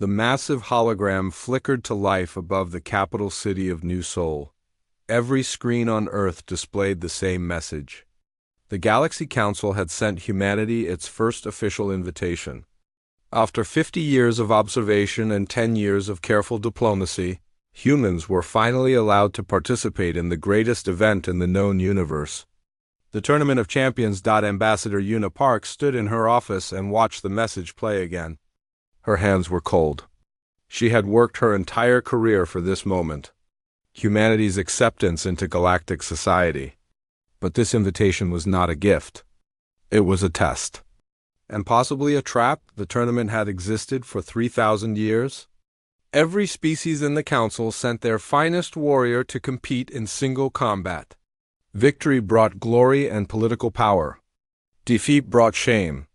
The massive hologram flickered to life above the capital city of New Seoul. Every screen on Earth displayed the same message. The Galaxy Council had sent humanity its first official invitation. After 50 years of observation and 10 years of careful diplomacy, humans were finally allowed to participate in the greatest event in the known universe. The Tournament of Champions. Ambassador Yuna Park stood in her office and watched the message play again. Her hands were cold. She had worked her entire career for this moment. Humanity's acceptance into galactic society. But this invitation was not a gift. It was a test. And possibly a trap. The tournament had existed for 3,000 years. Every species in the council sent their finest warrior to compete in single combat. Victory brought glory and political power. Defeat brought shame.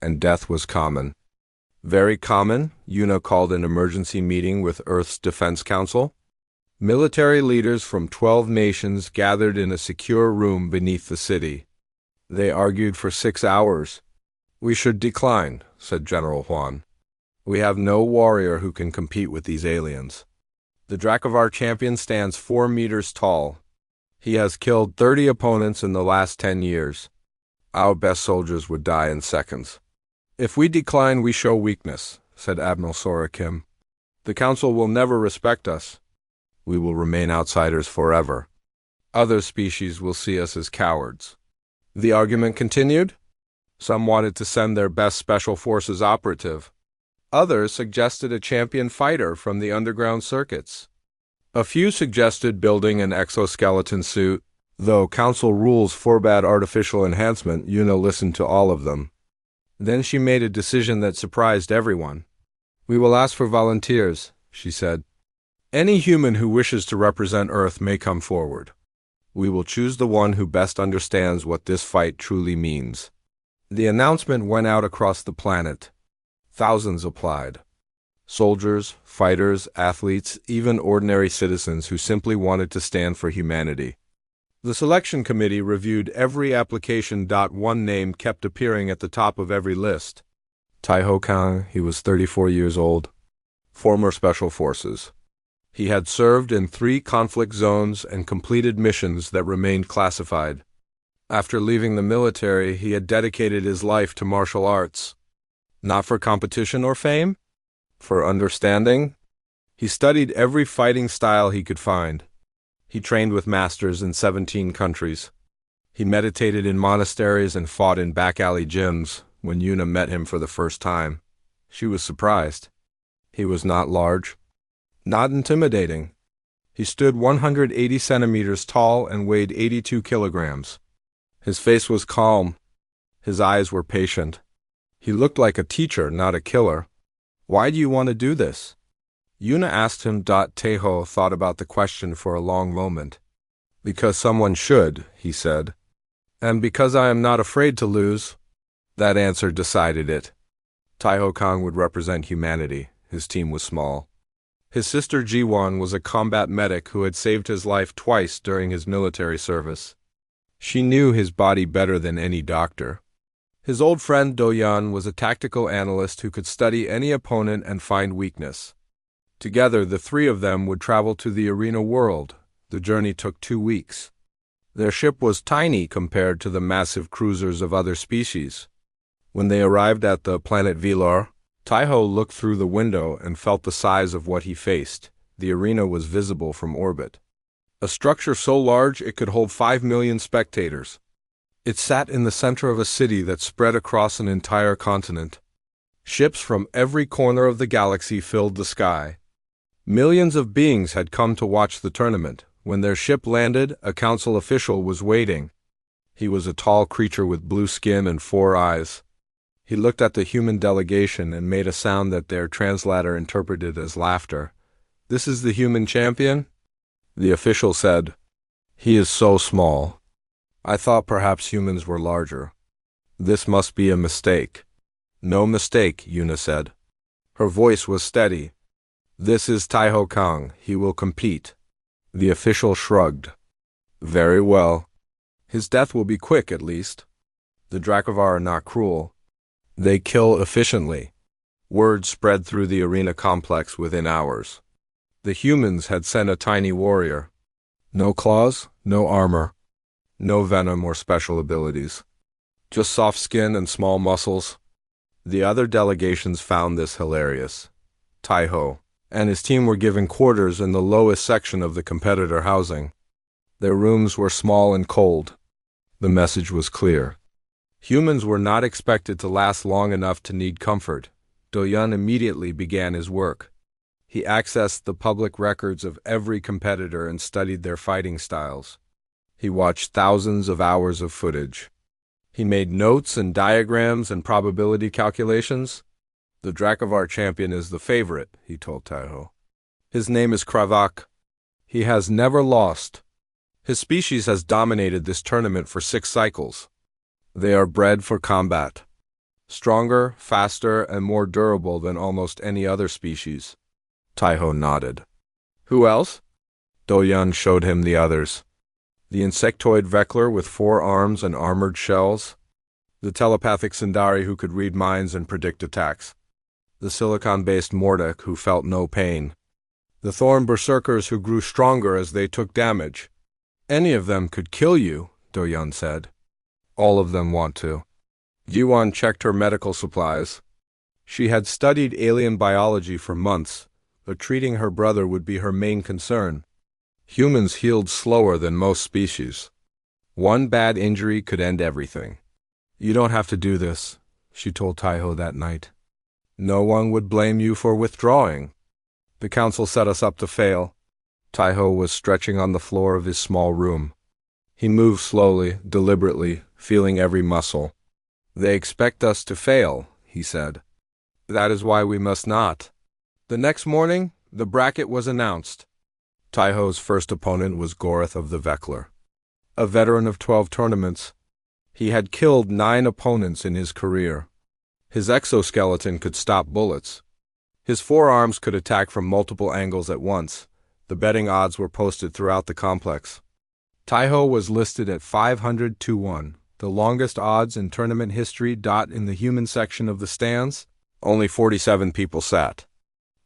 And death was common. Very common, Yuna called an emergency meeting with Earth's Defense Council. Military leaders from 12 nations gathered in a secure room beneath the city. They argued for 6 hours. "We should decline," said General Huan. "We have no warrior who can compete with these aliens. The Dracovar champion stands 4 meters tall. He has killed 30 opponents in the last 10 years. Our best soldiers would die in seconds. If we decline, we show weakness," said Admiral Sora Kim. "The Council will never respect us. We will remain outsiders forever. Other species will see us as cowards." The argument continued. Some wanted to send their best Special Forces operative. Others suggested a champion fighter from the underground circuits. A few suggested building an exoskeleton suit. Though Council rules forbade artificial enhancement, Yuna listened to all of them. Then she made a decision that surprised everyone. "We will ask for volunteers," she said. "Any human who wishes to represent Earth may come forward. We will choose the one who best understands what this fight truly means." The announcement went out across the planet. Thousands applied. Soldiers, fighters, athletes, even ordinary citizens who simply wanted to stand for humanity. The selection committee reviewed every application. One name kept appearing at the top of every list. Taiho Kang, he was 34 years old. Former Special Forces. He had served in 3 conflict zones and completed missions that remained classified. After leaving the military, he had dedicated his life to martial arts. Not for competition or fame? For understanding? He studied every fighting style he could find. He trained with masters in 17 countries. He meditated in monasteries and fought in back-alley gyms. When Yuna met him for the first time, she was surprised. He was not large, not intimidating. He stood 180 centimeters tall and weighed 82 kilograms. His face was calm. His eyes were patient. He looked like a teacher, not a killer. "Why do you want to do this?" Yuna asked him. Taeho thought about the question for a long moment. "Because someone should," he said. "And because I am not afraid to lose." That answer decided it. Taiho Kang would represent humanity. His team was small. His sister Jiwon was a combat medic who had saved his life twice during his military service. She knew his body better than any doctor. His old friend Doyan was a tactical analyst who could study any opponent and find weakness. Together, the 3 of them would travel to the arena world. The journey took 2 weeks. Their ship was tiny compared to the massive cruisers of other species. When they arrived at the planet Vilor, Taiho looked through the window and felt the size of what he faced. The arena was visible from orbit. A structure so large it could hold 5 million spectators. It sat in the center of a city that spread across an entire continent. Ships from every corner of the galaxy filled the sky. Millions of beings had come to watch the tournament. When their ship landed, a council official was waiting. He was a tall creature with blue skin and 4 eyes. He looked at the human delegation and made a sound that their translator interpreted as laughter. "This is the human champion?" The official said, "He is so small. I thought perhaps humans were larger. This must be a mistake." "No mistake," Yuna said. Her voice was steady. "This is Taiho Kang. He will compete." The official shrugged. "Very well. His death will be quick, at least. The Dracovar are not cruel. They kill efficiently. Word spread through the arena complex within hours. The humans had sent a tiny warrior. No claws, no armor, no venom or special abilities. Just soft skin and small muscles. The other delegations found this hilarious. Taiho and his team were given quarters in the lowest section of the competitor housing. Their rooms were small and cold. The message was clear. Humans were not expected to last long enough to need comfort. Do-yun immediately began his work. He accessed the public records of every competitor and studied their fighting styles. He watched thousands of hours of footage. He made notes and diagrams and probability calculations. The Dracovar champion is the favorite, he told Taiho. His name is Kravak. He has never lost. His species has dominated this tournament for 6 cycles. They are bred for combat. Stronger, faster, and more durable than almost any other species. Taiho nodded. Who else? Do-yun showed him the others. The insectoid Vekler with 4 arms and armored shells. The telepathic Sindari who could read minds and predict attacks. The silicon-based Mordek who felt no pain. The Thorn Berserkers who grew stronger as they took damage. Any of them could kill you, Do-yun said. All of them want to. Yuan checked her medical supplies. She had studied alien biology for months, but treating her brother would be her main concern. Humans healed slower than most species. One bad injury could end everything. You don't have to do this, she told Taiho that night. No one would blame you for withdrawing. The council set us up to fail. Taiho was stretching on the floor of his small room. He moved slowly, deliberately, feeling every muscle. They expect us to fail, he said. That is why we must not. The next morning, the bracket was announced. Taiho's first opponent was Gorath of the Vekler. A veteran of 12 tournaments, he had killed 9 opponents in his career. His exoskeleton could stop bullets. His 4 arms could attack from multiple angles at once. The betting odds were posted throughout the complex. Taiho was listed at 500-1, the longest odds in tournament history. In the human section of the stands, only 47 people sat.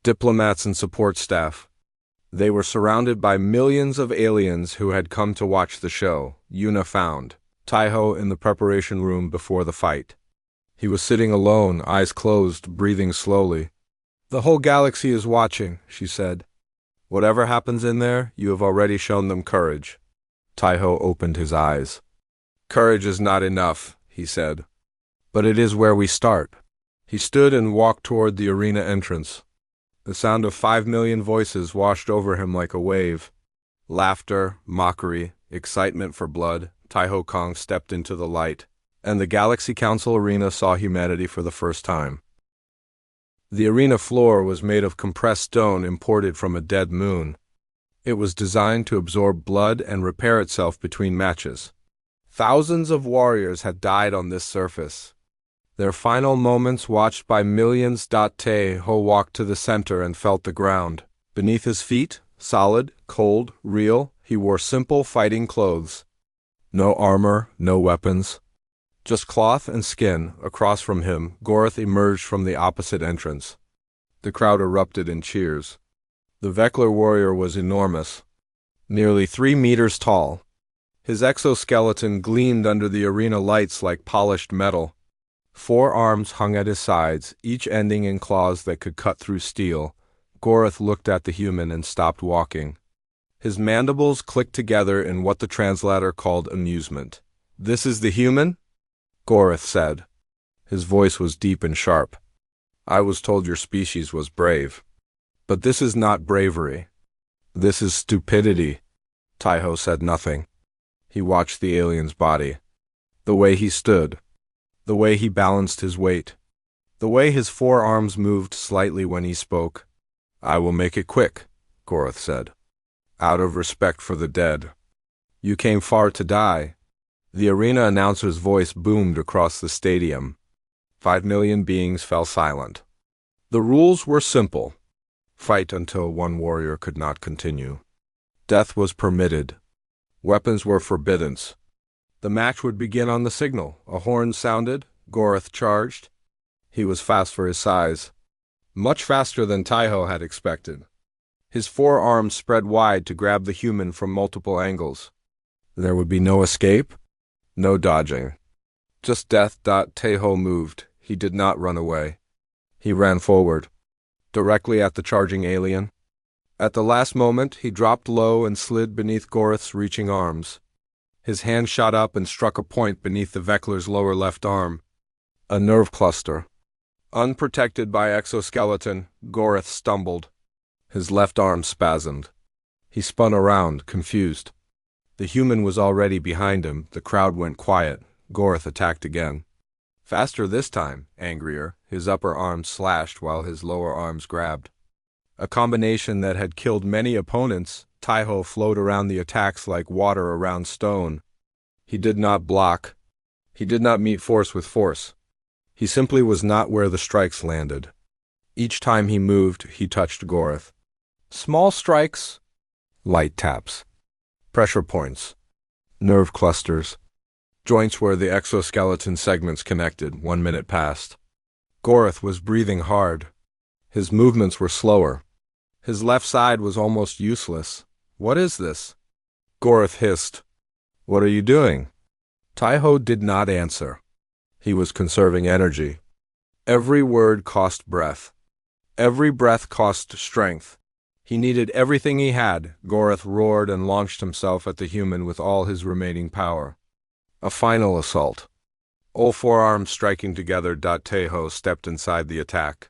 Diplomats and support staff. They were surrounded by millions of aliens who had come to watch the show. Yuna found Taiho in the preparation room before the fight. He was sitting alone, eyes closed, breathing slowly. The whole galaxy is watching, she said. Whatever happens in there, you have already shown them courage. Taiho opened his eyes. Courage is not enough, he said. But it is where we start. He stood and walked toward the arena entrance. The sound of 5 million voices washed over him like a wave. Laughter, mockery, excitement for blood. Taiho Kong stepped into the light, and the Galaxy Council arena saw humanity for the first time. The arena floor was made of compressed stone imported from a dead moon. It was designed to absorb blood and repair itself between matches. Thousands of warriors had died on this surface. Their final moments watched by millions. Taiho walked to the center and felt the ground. Beneath his feet, solid, cold, real, he wore simple fighting clothes. No armor, no weapons. Just cloth and skin. Across from him, Gorath emerged from the opposite entrance. The crowd erupted in cheers. The Vekler warrior was enormous, nearly 3 meters tall. His exoskeleton gleamed under the arena lights like polished metal. 4 arms hung at his sides, each ending in claws that could cut through steel. Gorath looked at the human and stopped walking. His mandibles clicked together in what the translator called amusement. This is the human? Gorath said. His voice was deep and sharp. I was told your species was brave. But this is not bravery. This is stupidity. Taiho said nothing. He watched the alien's body. The way he stood. The way he balanced his weight. The way his 4 arms moved slightly when he spoke. I will make it quick, Gorath said. Out of respect for the dead. You came far to die. The arena announcer's voice boomed across the stadium. 5 million beings fell silent. The rules were simple. Fight until one warrior could not continue. Death was permitted. Weapons were forbidden. The match would begin on the signal. A horn sounded. Gorath charged. He was fast for his size. much faster than Taiho had expected. His forearms spread wide to grab the human from multiple angles. There would be no escape, no dodging. Just death. Taiho moved. He did not run away. He ran forward, directly at the charging alien. At the last moment, he dropped low and slid beneath Gorith's reaching arms. His hand shot up and struck a point beneath the Vekler's lower left arm. A nerve cluster. Unprotected by exoskeleton, Gorith stumbled. His left arm spasmed. He spun around, confused. The human was already behind him. The crowd went quiet. Gorith attacked again. Faster this time, angrier. His upper arm slashed while his lower arms grabbed. A combination that had killed many opponents, Taiho flowed around the attacks like water around stone. He did not block. He did not meet force with force. He simply was not where the strikes landed. Each time he moved, he touched Gorith. Small strikes, light taps, pressure points, nerve clusters, joints where the exoskeleton segments connected. 1 minute passed. Gorith was breathing hard. His movements were slower. His left side was almost useless. What is this? Gorith hissed. What are you doing? Taiho did not answer. He was conserving energy. Every word cost breath. Every breath cost strength. He needed everything he had. Gorith roared and launched himself at the human with all his remaining power. A final assault. All forearms striking together. Taiho stepped inside the attack.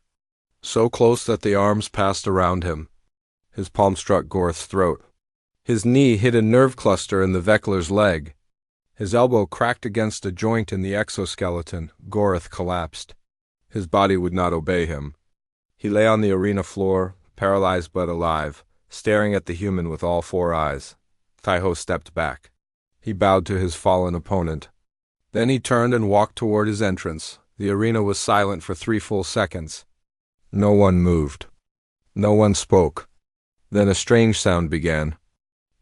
So close that the arms passed around him. His palm struck Gorith's throat. His knee hit a nerve cluster in the Vekler's leg. His elbow cracked against a joint in the exoskeleton. Gorith collapsed. His body would not obey him. He lay on the arena floor, paralyzed but alive, staring at the human with all 4 eyes. Taiho stepped back. He bowed to his fallen opponent. Then he turned and walked toward his entrance. The arena was silent for 3 full seconds. No one moved. No one spoke. Then a strange sound began.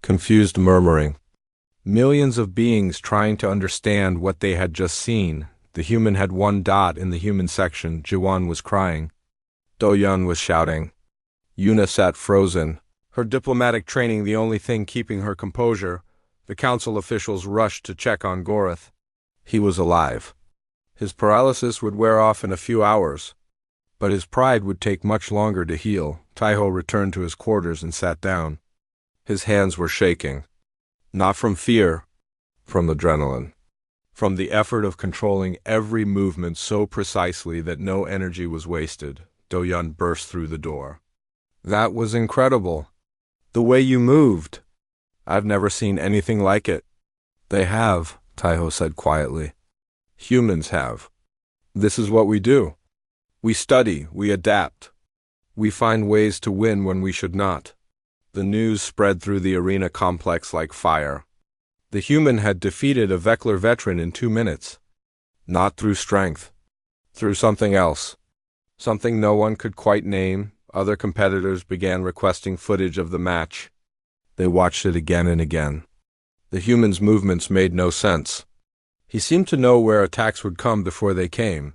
Confused murmuring. Millions of beings trying to understand what they had just seen. The human had 1 dot in the human section. Jiwan was crying. Do-Yun was shouting. Yuna sat frozen, her diplomatic training the only thing keeping her composure. The council officials rushed to check on Gorith. He was alive. His paralysis would wear off in a few hours, but his pride would take much longer to heal. Taiho returned to his quarters and sat down. His hands were shaking. Not from fear, from adrenaline. From the effort of controlling every movement so precisely that no energy was wasted. Do-Yun burst through the door. That was incredible. The way you moved. I've never seen anything like it. They have, Taiho said quietly. Humans have. This is what we do. We study, we adapt. We find ways to win when we should not. The news spread through the arena complex like fire. The human had defeated a Vekler veteran in 2 minutes. Not through strength. Through something else. Something no one could quite name. Other competitors began requesting footage of the match. They watched it again and again. The human's movements made no sense. He seemed to know where attacks would come before they came.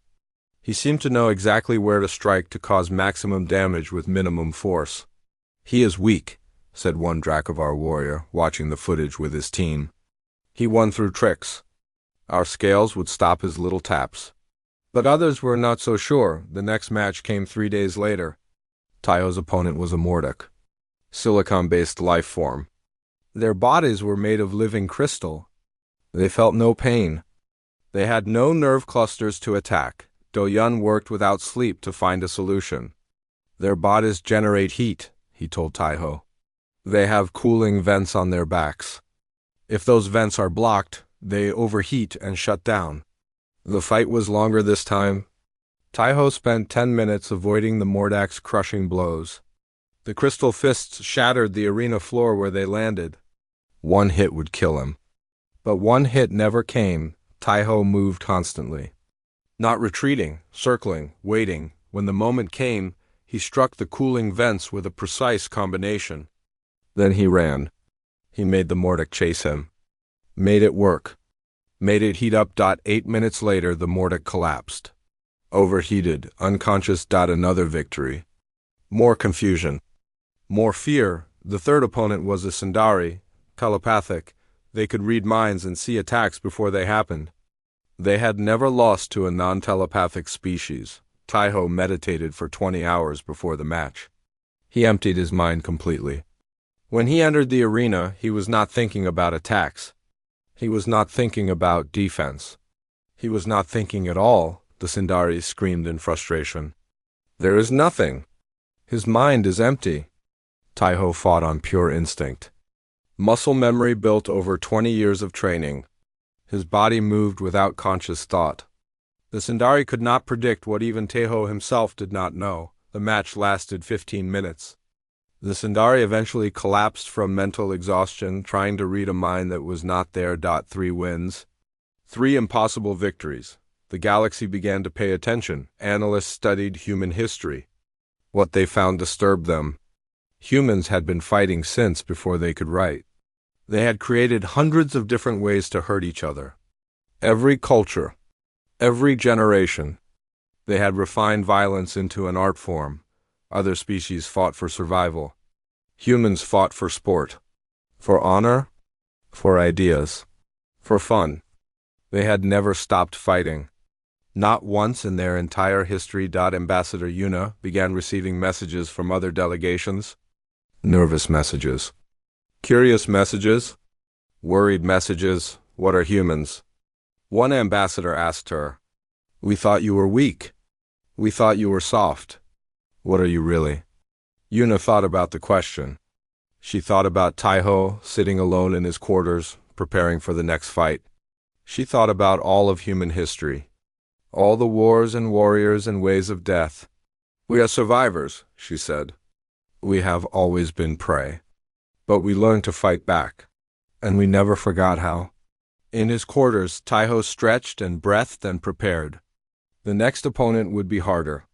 He seemed to know exactly where to strike to cause maximum damage with minimum force. He is weak, said one Dracovar warrior, watching the footage with his team. He won through tricks. Our scales would stop his little taps. But others were not so sure. The next match came 3 days later. Taiho's opponent was a Mordic, silicon-based life form. Their bodies were made of living crystal. They felt no pain. They had no nerve clusters to attack. Do-Yun worked without sleep to find a solution. Their bodies generate heat, he told Taiho. They have cooling vents on their backs. If those vents are blocked, they overheat and shut down. The fight was longer this time. Taiho spent 10 minutes avoiding the Mordak's crushing blows. The crystal fists shattered the arena floor where they landed. 1 hit would kill him. But 1 hit never came. Taiho moved constantly. Not retreating, circling, waiting. When the moment came, he struck the cooling vents with a precise combination. Then he ran. He made the Mordic chase him. Made it work. Made it heat up. 8 minutes later, the Mordic collapsed. Overheated, unconscious. Another victory. More confusion. More fear. The third opponent was a Sundari, telepathic. They could read minds and see attacks before they happened. They had never lost to a non-telepathic species. Taiho meditated for 20 hours before the match. He emptied his mind completely. When he entered the arena, he was not thinking about attacks. He was not thinking about defense. He was not thinking at all, the Sundari screamed in frustration. There is nothing. His mind is empty. Taiho fought on pure instinct. Muscle memory built over 20 years of training. His body moved without conscious thought. The Sundari could not predict what even Taiho himself did not know. The match lasted 15 minutes. The Sundari eventually collapsed from mental exhaustion, trying to read a mind that was not there. 3 wins. 3 impossible victories. The galaxy began to pay attention. Analysts studied human history. What they found disturbed them. Humans had been fighting since before they could write. They had created hundreds of different ways to hurt each other. Every culture, every generation, they had refined violence into an art form. Other species fought for survival. Humans fought for sport, for honor, for ideas, for fun. They had never stopped fighting. Not once in their entire history. Ambassador Yuna began receiving messages from other delegations. Nervous messages. Curious messages. Worried messages. What are humans? One ambassador asked her, "We thought you were weak. We thought you were soft. What are you really?" Yuna thought about the question. She thought about Taiho sitting alone in his quarters, preparing for the next fight. She thought about all of human history. All the wars and warriors and ways of death. "We are survivors," she said. "We have always been prey. But we learned to fight back. And we never forgot how." In his quarters, Taiho stretched and breathed and prepared. The next opponent would be harder.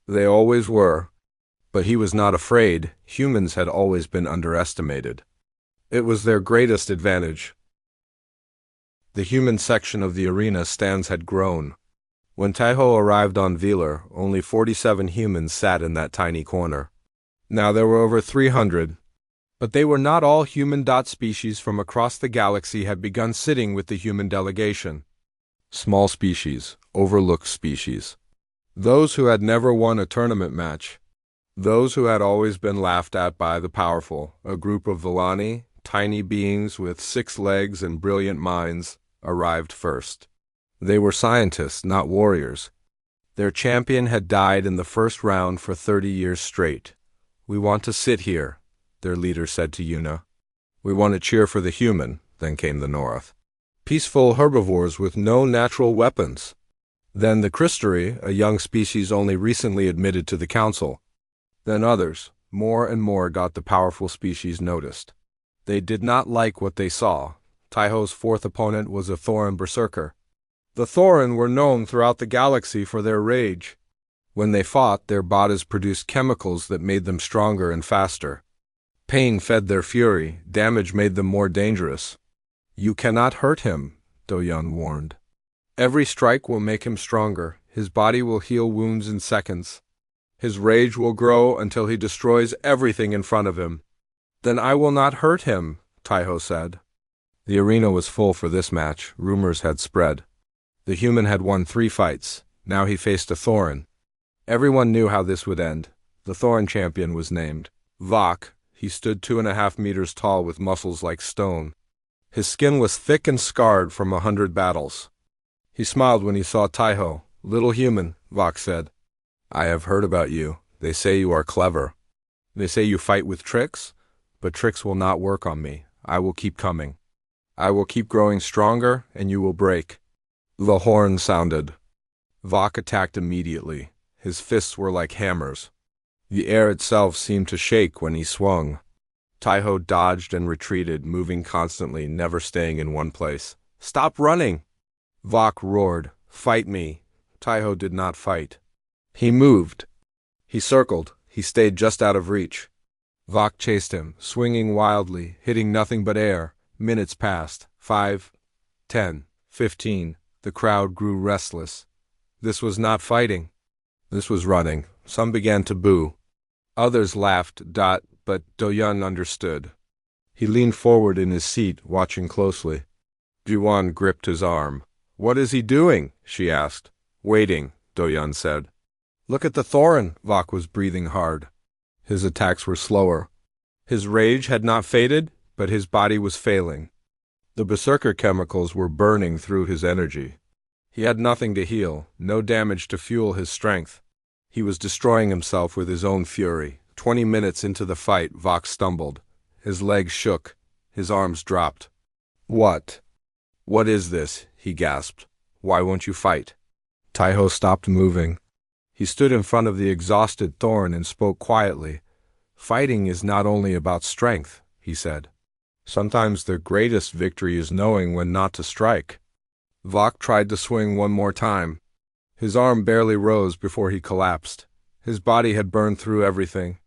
They always were. But he was not afraid. Humans had always been underestimated. It was their greatest advantage. The human section of the arena stands had grown. When Taiho arrived on Velar, only 47 humans sat in that tiny corner. Now there were over 300. But they were not all human. Species from across the galaxy had begun sitting with the human delegation. Small species, overlooked species. Those who had never won a tournament match. Those who had always been laughed at by the powerful. A group of Villani, tiny beings with 6 legs and brilliant minds, arrived first. They were scientists, not warriors. Their champion had died in the first round for 30 years straight. "We want to sit here," their leader said to Yuna. "We want to cheer for the human," then came the North. Peaceful herbivores with no natural weapons. Then the Crystari, a young species only recently admitted to the council. Then others, more and more got the powerful species noticed. They did not like what they saw. Taiho's 4th opponent was a Thoran berserker. The Thoran were known throughout the galaxy for their rage. When they fought, their bodies produced chemicals that made them stronger and faster. Pain fed their fury, damage made them more dangerous. "You cannot hurt him," Do-Yun warned. "Every strike will make him stronger. His body will heal wounds in seconds. His rage will grow until he destroys everything in front of him." "Then I will not hurt him," Taiho said. The arena was full for this match. Rumors had spread. The human had won 3 fights. Now he faced a Thoran. Everyone knew how this would end. The Thoran champion was named Vok. He stood 2.5 meters tall with muscles like stone. His skin was thick and scarred from 100 battles. He smiled when he saw Taiho. "Little human," Vok said. "I have heard about you. They say you are clever. They say you fight with tricks, but tricks will not work on me. I will keep coming. I will keep growing stronger, and you will break." The horn sounded. Vok attacked immediately. His fists were like hammers. The air itself seemed to shake when he swung. Taiho dodged and retreated, moving constantly, never staying in one place. "Stop running!" Vok roared. "Fight me." Taiho did not fight. He moved. He circled. He stayed just out of reach. Vok chased him, swinging wildly, hitting nothing but air. Minutes passed. 5, 10, 15. The crowd grew restless. This was not fighting. This was running. Some began to boo. Others laughed, but Do-yeon understood. He leaned forward in his seat, watching closely. Ji-won gripped his arm. "What is he doing?" she asked. "Waiting," Do-yeon said. "Look at the Thorin." Vok was breathing hard. His attacks were slower. His rage had not faded, but his body was failing. The berserker chemicals were burning through his energy. He had nothing to heal, no damage to fuel his strength. He was destroying himself with his own fury. 20 minutes into the fight, Vok stumbled. His legs shook. His arms dropped. "What? What is this?" he gasped. "Why won't you fight?" Taiho stopped moving. He stood in front of the exhausted Thorin and spoke quietly. "Fighting is not only about strength," he said. "Sometimes the greatest victory is knowing when not to strike." Vok tried to swing one more time. His arm barely rose before he collapsed. His body had burned through everything.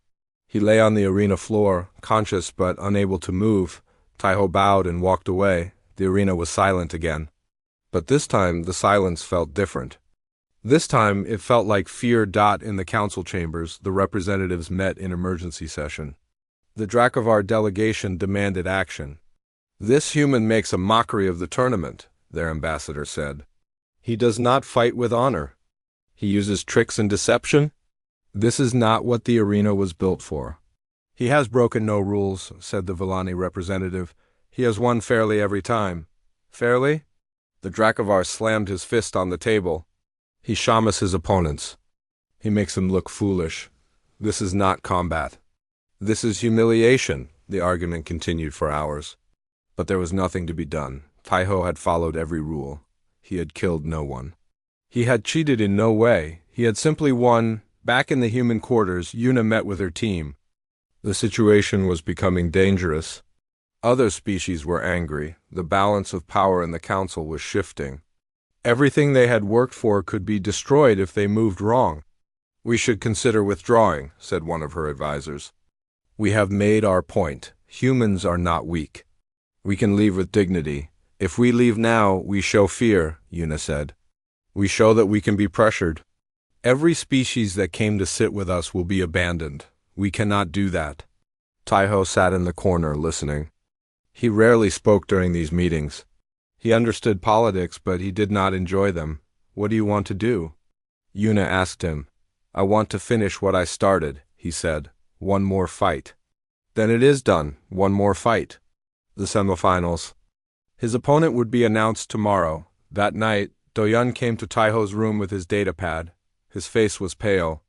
He lay on the arena floor, conscious but unable to move. Taiho bowed and walked away. The arena was silent again. But this time the silence felt different. This time it felt like fear. In the council chambers, the representatives met in emergency session. The Dracovar delegation demanded action. "This human makes a mockery of the tournament," their ambassador said. "He does not fight with honor. He uses tricks and deception. This is not what the arena was built for." "He has broken no rules," said the Villani representative. "He has won fairly every time." "Fairly?" The Dracovar slammed his fist on the table. "He shamas his opponents. He makes them look foolish. This is not combat. This is humiliation." The argument continued for hours. But there was nothing to be done. Taiho had followed every rule. He had killed no one. He had cheated in no way. He had simply won. Back in the human quarters, Yuna met with her team. The situation was becoming dangerous. Other species were angry. The balance of power in the council was shifting. Everything they had worked for could be destroyed if they moved wrong. "We should consider withdrawing," said one of her advisors. "We have made our point. Humans are not weak. We can leave with dignity. If we leave now, we show fear," Yuna said. "We show that we can be pressured. Every species that came to sit with us will be abandoned. We cannot do that." Taiho sat in the corner, listening. He rarely spoke during these meetings. He understood politics, but he did not enjoy them. "What do you want to do?" Yuna asked him. "I want to finish what I started," he said. "One more fight." "Then it is done. One more fight." The semifinals. His opponent would be announced tomorrow. That night, Do-yeon came to Taiho's room with his datapad. His face was pale.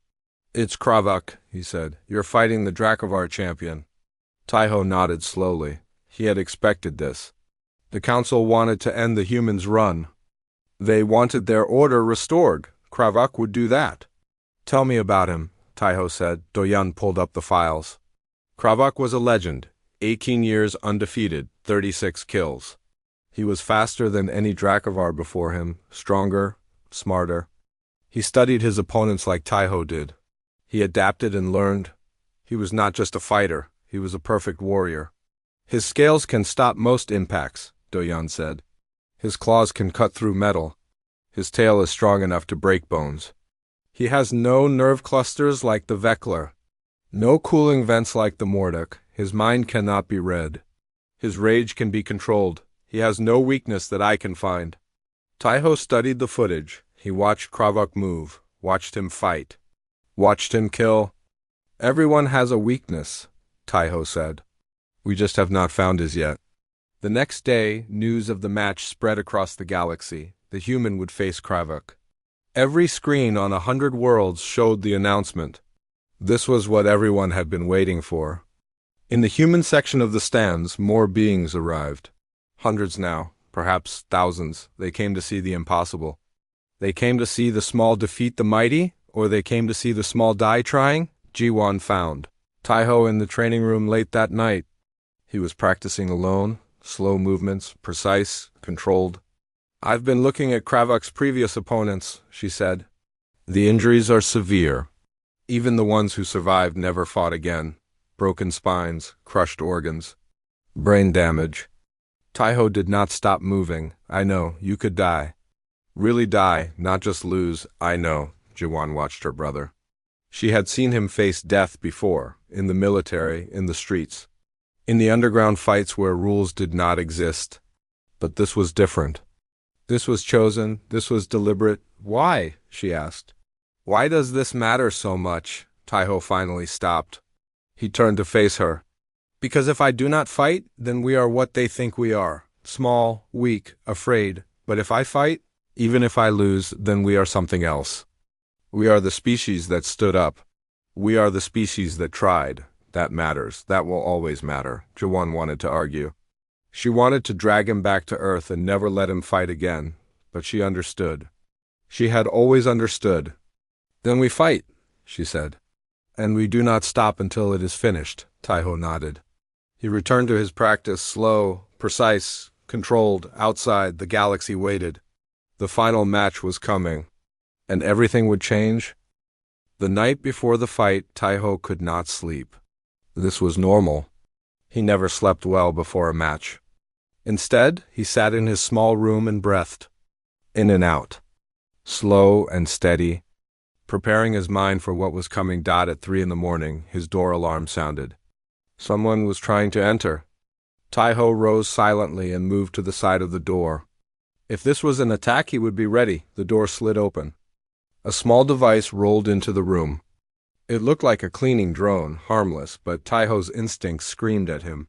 "It's Kravak," he said. "You're fighting the Dracovar champion." Taiho nodded slowly. He had expected this. The council wanted to end the humans' run. They wanted their order restored. Kravak would do that. "Tell me about him," Taiho said. Do-yeon pulled up the files. Kravak was a legend. 18 years undefeated, 36 kills. He was faster than any Dracovar before him, stronger, smarter. He studied his opponents like Taiho did. He adapted and learned. He was not just a fighter, he was a perfect warrior. "His scales can stop most impacts," Do-yeon said. "His claws can cut through metal. His tail is strong enough to break bones. He has no nerve clusters like the Vekler. No cooling vents like the Morduk. His mind cannot be read. His rage can be controlled. He has no weakness that I can find." Taiho studied the footage. He watched Kravak move, watched him fight, watched him kill. "Everyone has a weakness," Taiho said. "We just have not found his yet." The next day, news of the match spread across the galaxy. The human would face Kravak. Every screen on 100 worlds showed the announcement. This was what everyone had been waiting for. In the human section of the stands, more beings arrived. Hundreds now, perhaps thousands. They came to see the impossible. They came to see the small defeat the mighty, or they came to see the small die trying. Ji-won found Taiho in the training room late that night. He was practicing alone, slow movements, precise, controlled. "I've been looking at Kravak's previous opponents," she said. "The injuries are severe. Even the ones who survived never fought again. Broken spines, crushed organs, brain damage." Taiho did not stop moving. "I know, you could die. Really die, not just lose, I know, Jiwan watched her brother. She had seen him face death before, in the military, in the streets, in the underground fights where rules did not exist. But this was different. This was chosen, this was deliberate. Why? She asked. Why does this matter so much? Taiho finally stopped. He turned to face her. Because if I do not fight, then we are what they think we are. Small, weak, afraid. But if I fight, even if I lose, then we are something else. We are the species that stood up. We are the species that tried. That matters. That will always matter, Jiwan wanted to argue. She wanted to drag him back to Earth and never let him fight again, but she understood. She had always understood. Then we fight, she said. And we do not stop until it is finished, Taiho nodded. He returned to his practice, slow, precise, controlled. Outside, the galaxy waited. The final match was coming. And everything would change? The night before the fight, Taiho could not sleep. This was normal. He never slept well before a match. Instead, he sat in his small room and breathed. In and out. Slow and steady. Preparing his mind for what was coming. At 3 a.m, his door alarm sounded. Someone was trying to enter. Taiho rose silently and moved to the side of the door. If this was an attack, he would be ready. The door slid open. A small device rolled into the room. It looked like a cleaning drone, harmless, but Taiho's instincts screamed at him.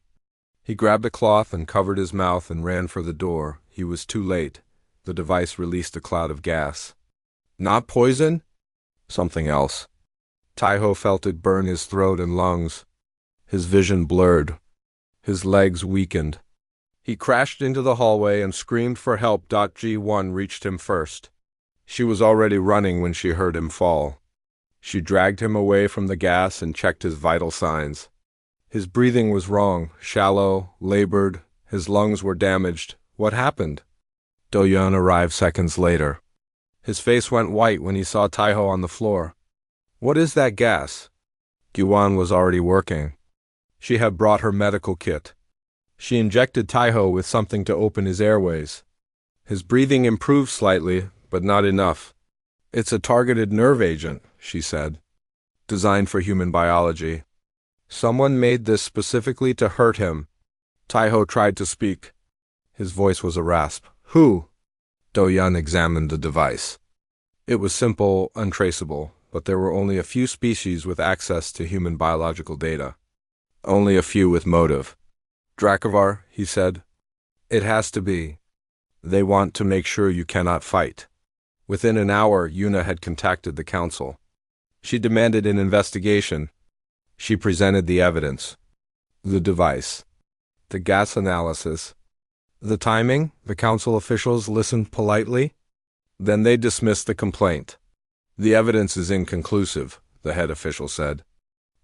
He grabbed a cloth and covered his mouth and ran for the door. He was too late. The device released a cloud of gas. Not poison? Something else. Taiho felt it burn his throat and lungs. His vision blurred. His legs weakened. He crashed into the hallway and screamed for help. G1 reached him first. She was already running when she heard him fall. She dragged him away from the gas and checked his vital signs. His breathing was wrong, shallow, labored. His lungs were damaged. What happened? Do-yeon arrived seconds later. His face went white when he saw Taiho on the floor. What is that gas? Gyuan was already working. She had brought her medical kit. She injected Taiho with something to open his airways. His breathing improved slightly, but not enough. It's a targeted nerve agent, she said. Designed for human biology. Someone made this specifically to hurt him. Taiho tried to speak. His voice was a rasp. Who? Do-yeon examined the device. It was simple, untraceable, but there were only a few species with access to human biological data. Only a few with motive. Dracovar, he said. It has to be. They want to make sure you cannot fight. Within an hour, Yuna had contacted the council. She demanded an investigation. She presented the evidence. The device. The gas analysis. The timing. The council officials listened politely. Then they dismissed the complaint. The evidence is inconclusive, the head official said.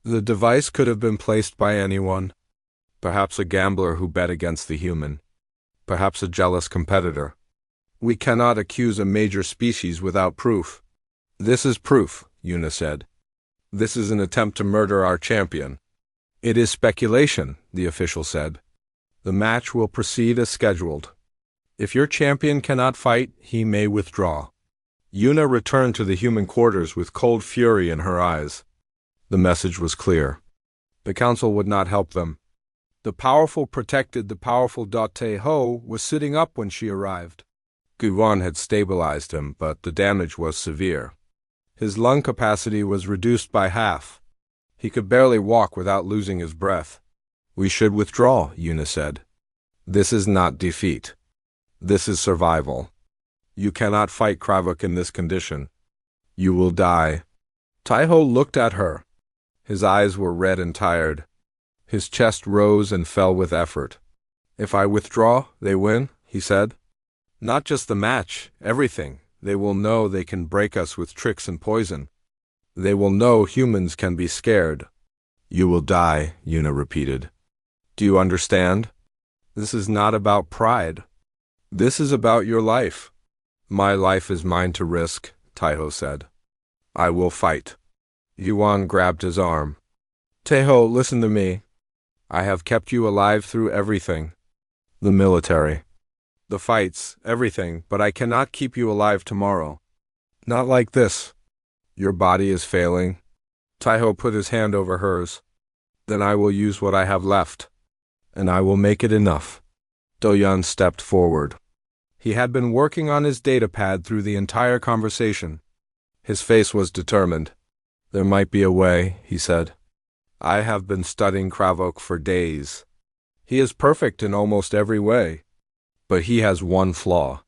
The device could have been placed by anyone. Perhaps a gambler who bet against the human. Perhaps a jealous competitor. We cannot accuse a major species without proof. This is proof, Yuna said. This is an attempt to murder our champion. It is speculation, the official said. The match will proceed as scheduled. If your champion cannot fight, he may withdraw. Yuna returned to the human quarters with cold fury in her eyes. The message was clear. The council would not help them. The powerful protected the powerful. Tae-ho was sitting up when she arrived. Guwan had stabilized him, but the damage was severe. His lung capacity was reduced by half. He could barely walk without losing his breath. We should withdraw, Yuna said. This is not defeat. This is survival. You cannot fight Kravuk in this condition. You will die. Taiho looked at her. His eyes were red and tired. His chest rose and fell with effort. If I withdraw, they win, he said. Not just the match, everything. They will know they can break us with tricks and poison. They will know humans can be scared. You will die, Yuna repeated. Do you understand? This is not about pride. This is about your life. My life is mine to risk, Taiho said. I will fight. Yuan grabbed his arm. Taeho, listen to me. I have kept you alive through everything. The military. The fights, everything, but I cannot keep you alive tomorrow. Not like this. Your body is failing. Taiho put his hand over hers. Then I will use what I have left. And I will make it enough. Do-yeon stepped forward. He had been working on his datapad through the entire conversation. His face was determined. There might be a way, he said. I have been studying Kravok for days. He is perfect in almost every way. But he has one flaw.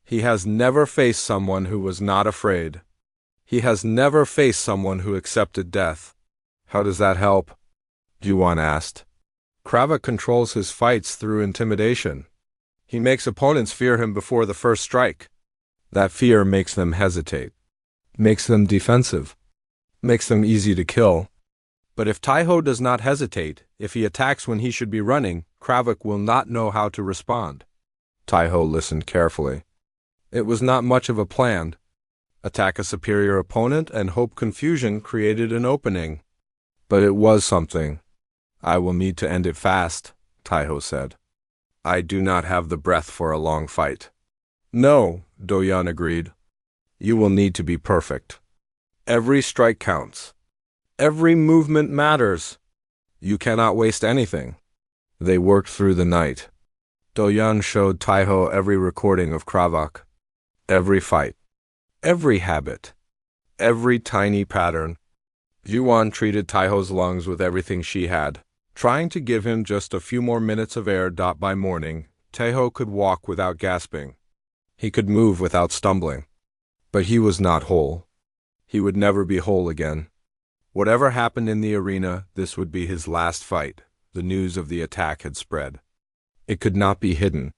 He has never faced someone who was not afraid. He has never faced someone who accepted death. How does that help? Ju-won asked. Kravok controls his fights through intimidation. He makes opponents fear him before the first strike. That fear makes them hesitate, makes them defensive, makes them easy to kill. But if Taiho does not hesitate, if he attacks when he should be running, Kravok will not know how to respond. Taiho listened carefully. It was not much of a plan. Attack a superior opponent and hope confusion created an opening. But it was something. I will need to end it fast, Taiho said. I do not have the breath for a long fight. No, Do-yeon agreed. You will need to be perfect. Every strike counts. Every movement matters. You cannot waste anything. They worked through the night. Do-yeon showed Taiho every recording of Kravok. Every fight. Every habit. Every tiny pattern. Ju-won treated Taiho's lungs with everything she had. Trying to give him just a few more minutes of air. By morning, Taiho could walk without gasping. He could move without stumbling. But he was not whole. He would never be whole again. Whatever happened in the arena, this would be his last fight. The news of the attack had spread. It could not be hidden.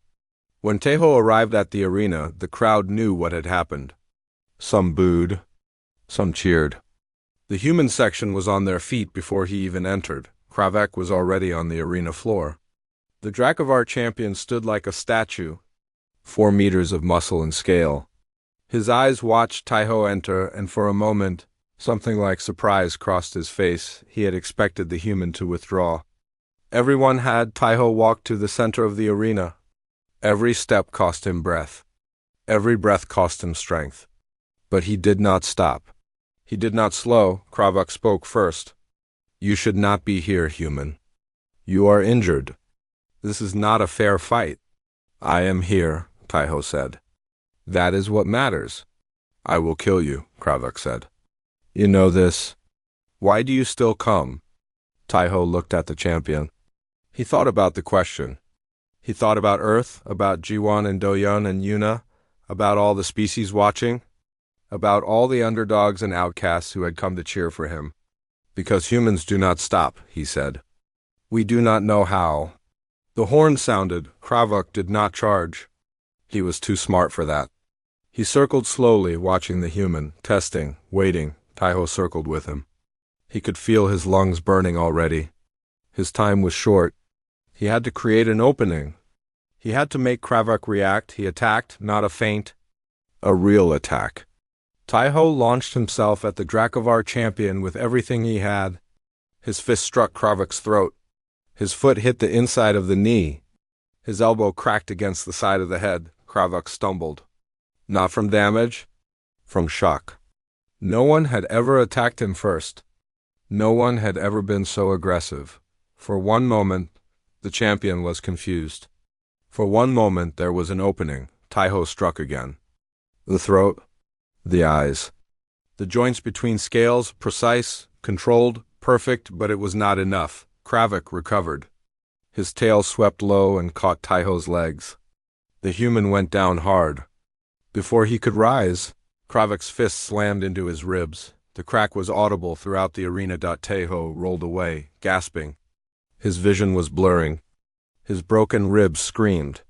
When Taiho arrived at the arena, the crowd knew what had happened. Some booed. Some cheered. The human section was on their feet before he even entered. Kravok was already on the arena floor. The HFY champion stood like a statue, 4 meters of muscle and scale. His eyes watched Taiho enter, and for a moment, something like surprise crossed his face. He had expected the human to withdraw. Everyone had Taiho walk to the center of the arena. Every step cost him breath. Every breath cost him strength. But he did not stop. He did not slow. Kravok spoke first. You should not be here, human. You are injured. This is not a fair fight. I am here, Taiho said. That is what matters. I will kill you, Kravok said. You know this. Why do you still come? Taiho looked at the champion. He thought about the question. He thought about Earth, about Ji-won and Do-yeon and Yuna, about all the species watching, about all the underdogs and outcasts who had come to cheer for him. Because humans do not stop, he said. We do not know how. The horn sounded. Kravok did not charge. He was too smart for that. He circled slowly, watching the human, testing, waiting. Taiho circled with him. He could feel his lungs burning already. His time was short. He had to create an opening. He had to make Kravok react. He attacked, not a feint. A real attack. Taiho launched himself at the HFY champion with everything he had. His fist struck Kravok's throat. His foot hit the inside of the knee. His elbow cracked against the side of the head. Kravok stumbled. Not from damage, from shock. No one had ever attacked him first. No one had ever been so aggressive. For one moment, the champion was confused. For one moment, there was an opening. Taiho struck again. The throat. The eyes. The joints between scales, precise, controlled, perfect, but it was not enough. Kravok recovered. His tail swept low and caught Taiho's legs. The human went down hard. Before he could rise, Kravok's fist slammed into his ribs. The crack was audible throughout the arena. Taiho rolled away, gasping. His vision was blurring. His broken ribs screamed.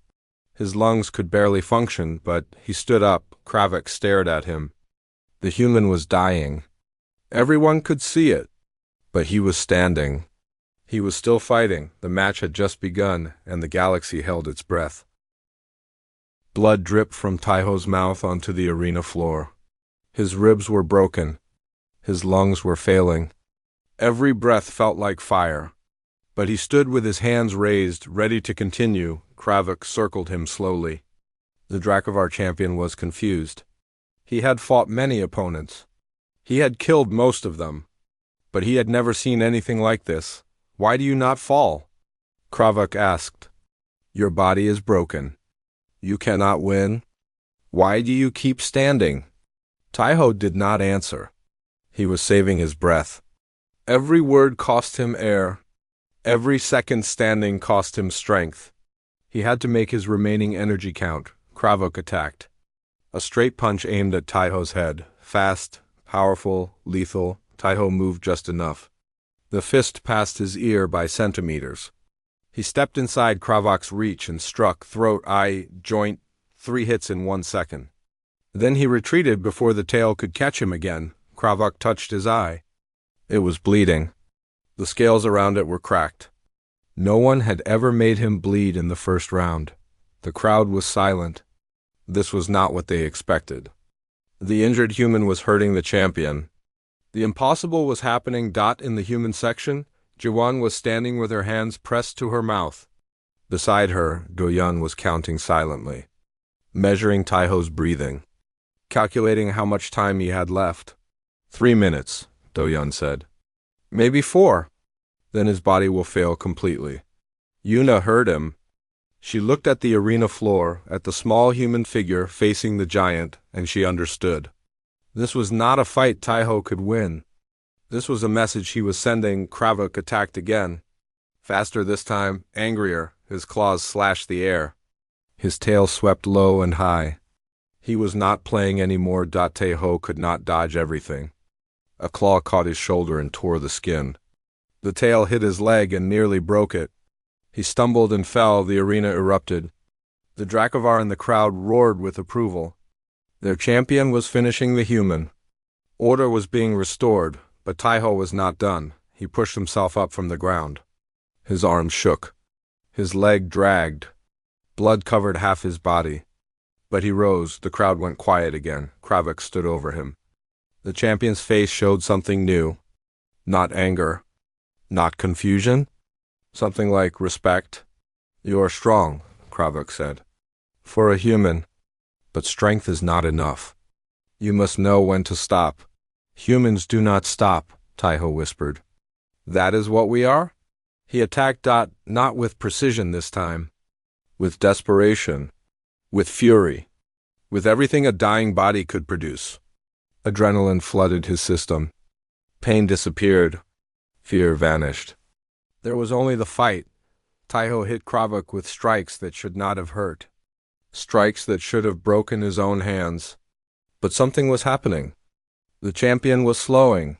His lungs could barely function, but he stood up. Kravok stared at him. The human was dying. Everyone could see it. But he was standing. He was still fighting. The match had just begun, and the galaxy held its breath. Blood dripped from Taiho's mouth onto the arena floor. His ribs were broken. His lungs were failing. Every breath felt like fire. But he stood with his hands raised, ready to continue. Kravok circled him slowly. The Dracovar champion was confused. He had fought many opponents. He had killed most of them. But he had never seen anything like this. "Why do you not fall?" Kravuk asked. "Your body is broken. You cannot win. Why do you keep standing?" Taiho did not answer. He was saving his breath. Every word cost him air. Every second standing cost him strength. He had to make his remaining energy count. Kravuk attacked. A straight punch aimed at Taiho's head. Fast, powerful, lethal. Taiho moved just enough. The fist passed his ear by centimeters. He stepped inside Kravuk's reach and struck throat, eye, joint, 3 hits in 1 second. Then he retreated before the tail could catch him again. Kravuk touched his eye. It was bleeding. The scales around it were cracked. No one had ever made him bleed in the first round. The crowd was silent. This was not what they expected. The injured human was hurting the champion. The impossible was happening. In the human section, Jiwan was standing with her hands pressed to her mouth. Beside her, Doyun was counting silently, measuring Taiho's breathing, calculating how much time he had left. 3 minutes, Doyun said. Maybe 4. Then his body will fail completely. Yuna heard him. She looked at the arena floor, at the small human figure facing the giant, and she understood. This was not a fight Taiho could win. This was a message he was sending. Kravuk attacked again. Faster this time, angrier. His claws slashed the air. His tail swept low and high. He was not playing anymore. Taiho could not dodge everything. A claw caught his shoulder and tore the skin. The tail hit his leg and nearly broke it. He stumbled and fell. The arena erupted. The Dracovar and the crowd roared with approval. Their champion was finishing the human. Order was being restored, but Taiho was not done. He pushed himself up from the ground. His arms shook. His leg dragged. Blood covered half his body. But he rose. The crowd went quiet again. Kravuk stood over him. The champion's face showed something new. Not anger. Not confusion. Something like respect. "You are strong," Kravuk said. "For a human. But strength is not enough. You must know when to stop." "Humans do not stop," Taiho whispered. "That is what we are?" He attacked. Not with precision this time. With desperation. With fury. With everything a dying body could produce. Adrenaline flooded his system. Pain disappeared. Fear vanished. There was only the fight. Taiho hit Kravuk with strikes that should not have hurt. Strikes that should have broken his own hands. But something was happening. The champion was slowing.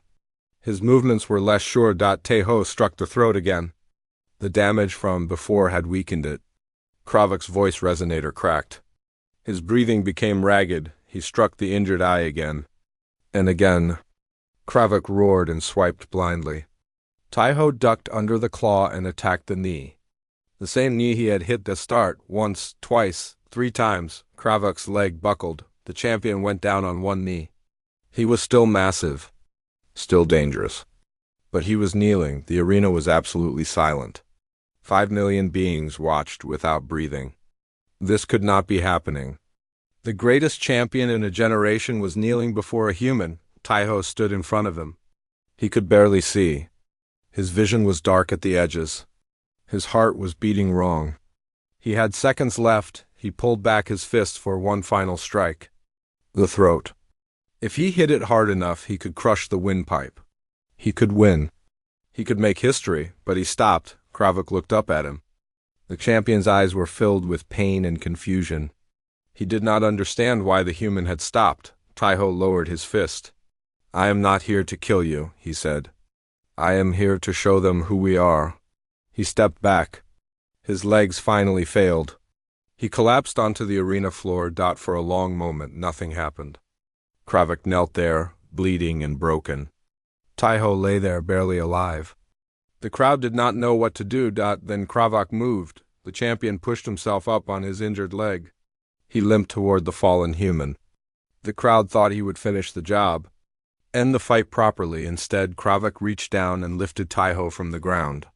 His movements were less sure. Taiho struck the throat again. The damage from before had weakened it. Kravuk's voice resonator cracked. His breathing became ragged. He struck the injured eye again. And again. Kravuk roared and swiped blindly. Taiho ducked under the claw and attacked the knee. The same knee he had hit to start, once, twice, 3 times. Kravuk's leg buckled. The champion went down on one knee. He was still massive, still dangerous. But he was kneeling. The arena was absolutely silent. 5 million beings watched without breathing. This could not be happening. The greatest champion in a generation was kneeling before a human. Taiho stood in front of him. He could barely see. His vision was dark at the edges. His heart was beating wrong. He had seconds left. He pulled back his fist for one final strike. The throat. If he hit it hard enough, he could crush the windpipe. He could win. He could make history, but he stopped. Kravuk looked up at him. The champion's eyes were filled with pain and confusion. He did not understand why the human had stopped. Taiho lowered his fist. "I am not here to kill you," he said. "I am here to show them who we are." He stepped back. His legs finally failed. He collapsed onto the arena floor. For a long moment, nothing happened. Kravuk knelt there, bleeding and broken. Taiho lay there, barely alive. The crowd did not know what to do. Then Kravuk moved. The champion pushed himself up on his injured leg. He limped toward the fallen human. The crowd thought he would finish the job, end the fight properly. Instead, Kravuk reached down and lifted Taiho from the ground.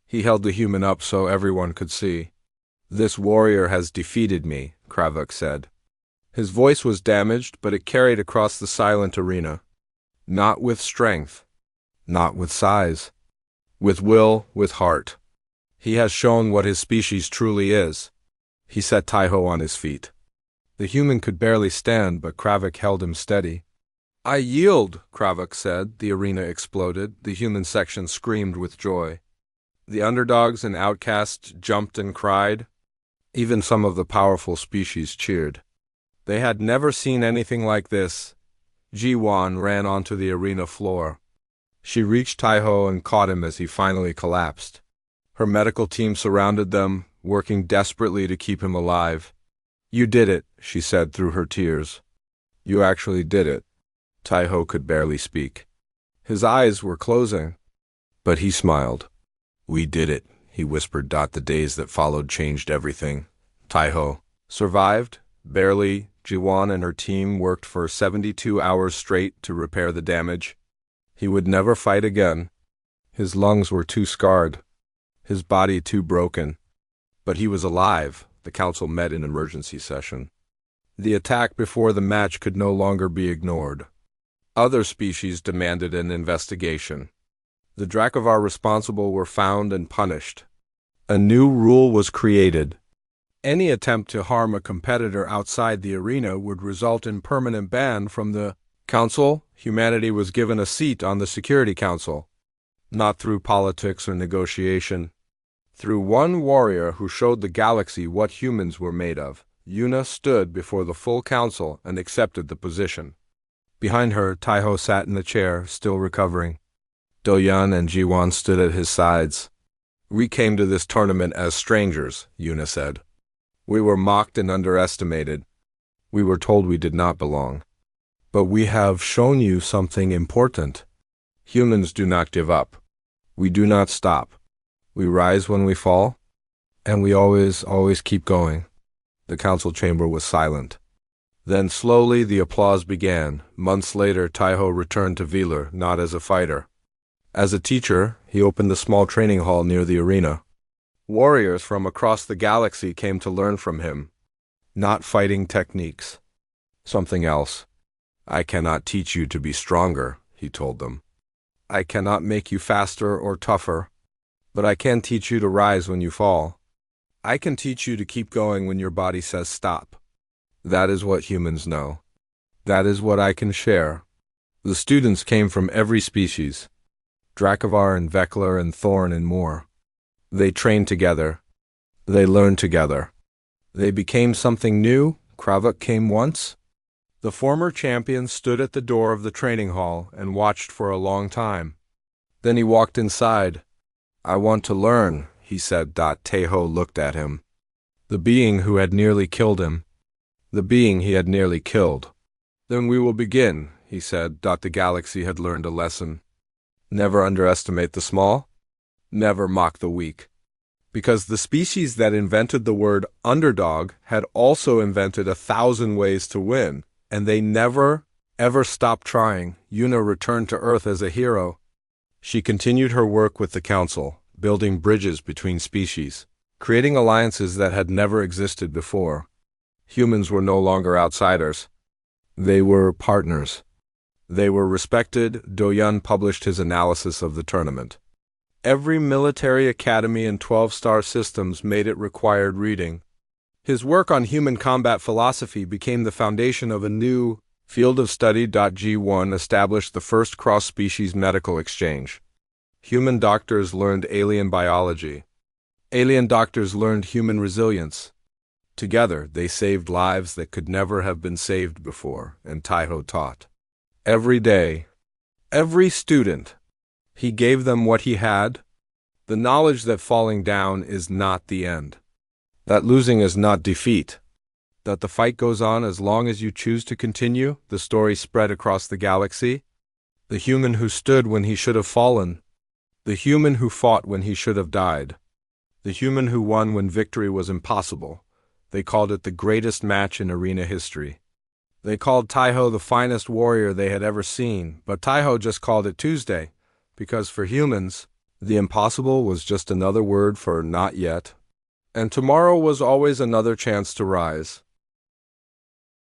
He held the human up so everyone could see. "This warrior has defeated me," Kravik said. His voice was damaged, but it carried across the silent arena. Not with strength, not with size, with will, with heart. He has shown what his species truly is. He set Taiho on his feet. The human could barely stand, but Kravik held him steady. I yield, Kravik said. The arena exploded. The human section screamed with joy. The underdogs and outcasts jumped and cried. Even some of the powerful species cheered. They had never seen anything like this. Ji-Wan ran onto the arena floor. She reached Taiho and caught him as he finally collapsed. Her medical team surrounded them, working desperately to keep him alive. You did it, she said through her tears. You actually did it. Taiho could barely speak. His eyes were closing, but he smiled. We did it, he whispered. The days that followed changed everything. Taiho survived, barely. Ji-Wan and her team worked for 72 hours straight to repair the damage. He would never fight again. His lungs were too scarred, his body too broken. But he was alive. The council met in emergency session. The attack before the match could no longer be ignored. Other species demanded an investigation. The Dracovar responsible were found and punished. A new rule was created. Any attempt to harm a competitor outside the arena would result in permanent ban from the council. Humanity was given a seat on the Security Council, not through politics or negotiation. Through one warrior who showed the galaxy what humans were made of. Yuna stood before the full council and accepted the position. Behind her, Taiho sat in the chair, still recovering. Do-Yun and Ji-Wan stood at his sides. We came to this tournament as strangers, Yuna said. We were mocked and underestimated. We were told we did not belong. But we have shown you something important. Humans do not give up. We do not stop. We rise when we fall, and we always keep going. The council chamber was silent. Then slowly the applause began. Months later, Taiho returned to Velar, not as a fighter. As a teacher, he opened the small training hall near the arena. Warriors from across the galaxy came to learn from him. Not fighting techniques. Something else. I cannot teach you to be stronger, he told them. I cannot make you faster or tougher, but I can teach you to rise when you fall. I can teach you to keep going when your body says stop. That is what humans know. That is what I can share. The students came from every species. Dracovar and Vekler and Thorn and more. They trained together. They learned together. They became something new. Kravik came once. The former champion stood at the door of the training hall and watched for a long time. Then he walked inside. I want to learn, he said. Taiho looked at him. The being who had nearly killed him. The being he had nearly killed. Then we will begin, he said. The galaxy had learned a lesson. Never underestimate the small. Never mock the weak. Because the species that invented the word underdog had also invented 1,000 ways to win, and they never, ever stopped trying. Yuna returned to Earth as a hero. She continued her work with the Council, building bridges between species, creating alliances that had never existed before. Humans were no longer outsiders. They were partners. They were respected. Do-Yun published his analysis of the tournament. Every military academy and 12-star systems made it required reading. His work on human combat philosophy became the foundation of a new field of study. G1 established the first cross-species medical exchange. Human doctors learned alien biology. Alien doctors learned human resilience. Together, they saved lives that could never have been saved before, and Taiho taught. Every day, every student, he gave them what he had, the knowledge that falling down is not the end, that losing is not defeat, that the fight goes on as long as you choose to continue. The story spread across the galaxy. The human who stood when he should have fallen, the human who fought when he should have died, the human who won when victory was impossible. They called it the greatest match in arena history. They called Taiho the finest warrior they had ever seen, but Taiho just called it Tuesday, because for humans, the impossible was just another word for not yet, and tomorrow was always another chance to rise.